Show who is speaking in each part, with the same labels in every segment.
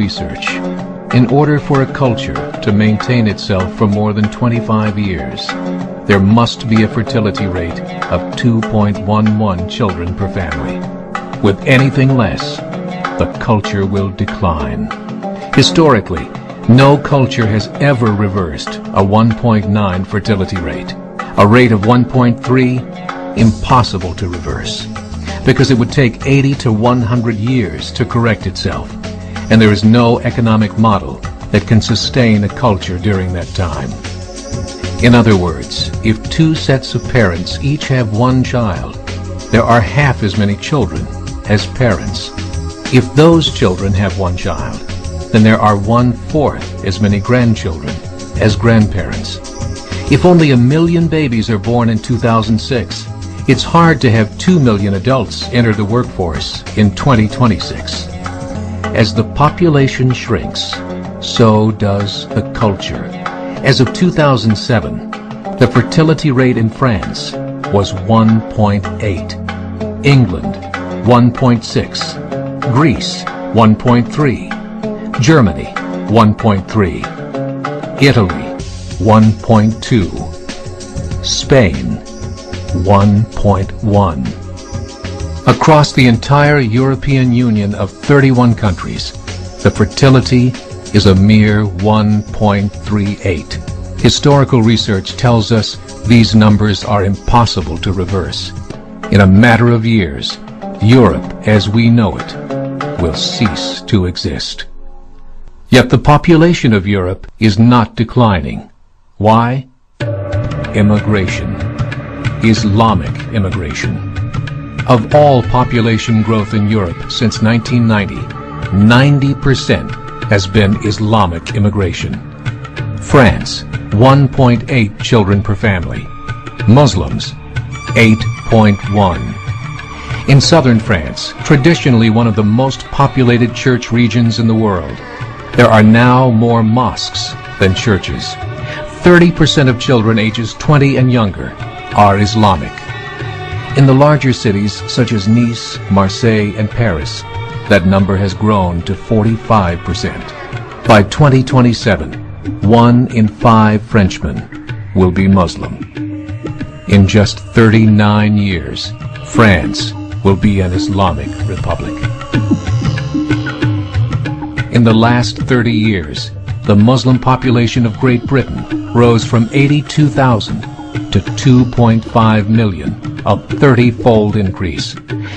Speaker 1: research. In order for a culture to maintain itself for more than 25 years, there must be a fertility rate of 2.11 children per family. With anything less, the culture will decline. Historically, no culture has ever reversed a 1.9 fertility rate. A rate of 1.3, impossible to reverse, because it would take 80 to 100 years to correct itself, and there is no economic model that can sustain a culture during that time. In other words, if two sets of parents each have one child, there are half as many children as parents. If those children have one child, then there are 1/4 as many grandchildren as grandparents. If only 1 million babies are born in 2006, it's hard to have 2 million adults enter the workforce in 2026. As the population shrinks, so does the culture. As of 2007, the fertility rate in France was 1.8, England 1.6, Greece 1.3, Germany 1.3, Italy 1.2, Spain 1.1. Across the entire European Union of 31 countries, the fertility is a mere 1.38. Historical research tells us these numbers are impossible to reverse. In a matter of years, Europe as we know it will cease to exist. Yet the population of Europe is not declining. Why? Immigration. Islamic immigration. Of all population growth in Europe since 1990, 90% has been Islamic immigration. France, 1.8 children per family. Muslims, 8.1. In southern France, traditionally one of the most populated church regions in the world, there are now more mosques than churches. 30% of children ages 20 and younger are Islamic. In the larger cities such as Nice, Marseille, and Paris, that number has grown to 45%. By 2027, 1 in 5 Frenchmen will be Muslim. In just 39 years, France will be an Islamic republic. In the last 30 years, the Muslim population of Great Britain rose from 82,000 to 2.5 million, a 30-fold increase.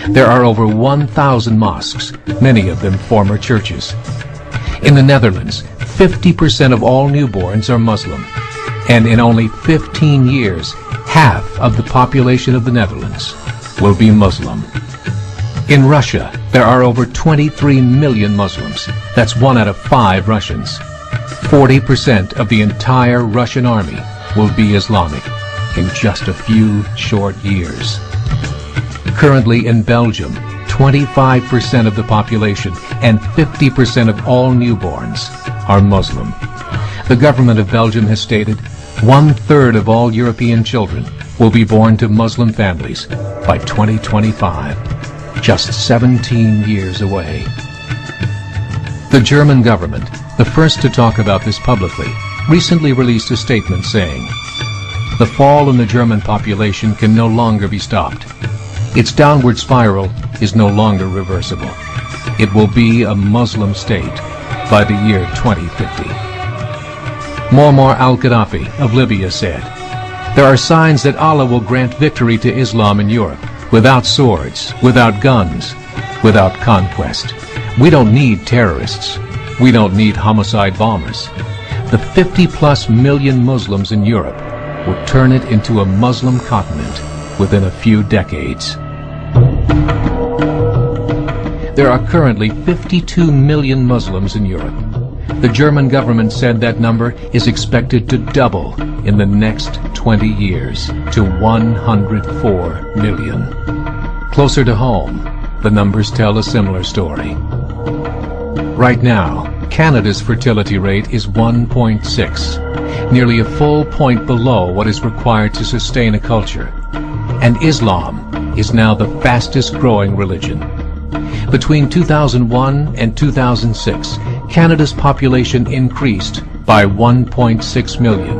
Speaker 1: There are over 1,000 mosques, many of them former churches. In the Netherlands, 50% of all newborns are Muslim, and in only 15 years, half of the population of the Netherlands will be Muslim. In Russia, there are over 23 million Muslims. That's 1 out of 5 Russians. 40% of the entire Russian army will be Islamic in just a few short years. Currently in Belgium, 25% of the population and 50% of all newborns are Muslim. The government of Belgium has stated 1/3 of all European children will be born to Muslim families by 2025, just 17 years away. The German government, the first to talk about this publicly, recently released a statement saying, "The fall in the German population can no longer be stopped. Its downward spiral is no longer reversible. It will be a Muslim state by the year 2050. Muammar al-Gaddafi of Libya said, "There are signs that Allah will grant victory to Islam in Europe, without swords, without guns, without conquest. We don't need terrorists. We don't need homicide bombers. The 50+ million Muslims in Europe will turn it into a Muslim continent within a few decades." There are currently 52 million Muslims in Europe. The German government said that number is expected to double in the next 20 years to 104 million. Closer to home, the numbers tell a similar story. Right now, Canada's fertility rate is 1.6, nearly a full point below what is required to sustain a culture. And Islam is now the fastest growing religion. Between 2001 and 2006, Canada's population increased by 1.6 million,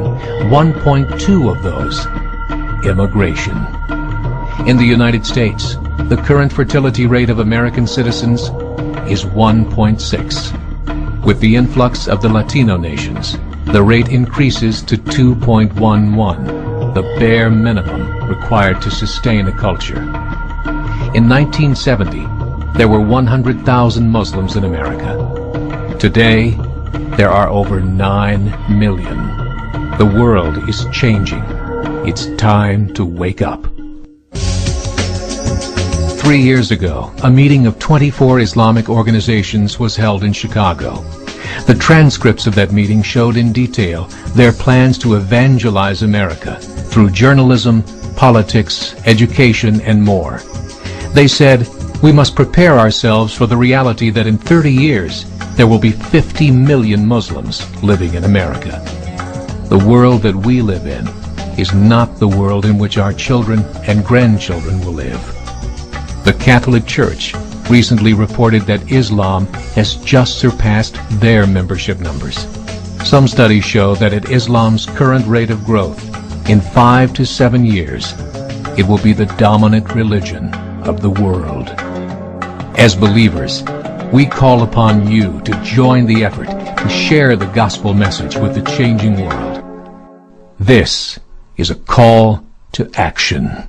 Speaker 1: 1.2 of those immigration. In the United States, the current fertility rate of American citizens is 1.6. With the influx of the Latino nations, the rate increases to 2.11, the bare minimum required to sustain a culture. In 1970, there were 100,000 Muslims in America. Today, there are over 9 million. The world is changing. It's time to wake up. 3 years ago, a meeting of 24 Islamic organizations was held in Chicago. The transcripts of that meeting showed in detail their plans to evangelize America through journalism, politics, education, and more. They said, we must prepare ourselves for the reality that in 30 years, there will be 50 million Muslims living in America. The world that we live in is not the world in which our children and grandchildren will live. The Catholic Church recently reported that Islam has just surpassed their membership numbers. Some studies show that at Islam's current rate of growth, in 5 to 7 years, it will be the dominant religion of the world. As believers, we call upon you to join the effort to share the gospel message with the changing world. This is a call to action.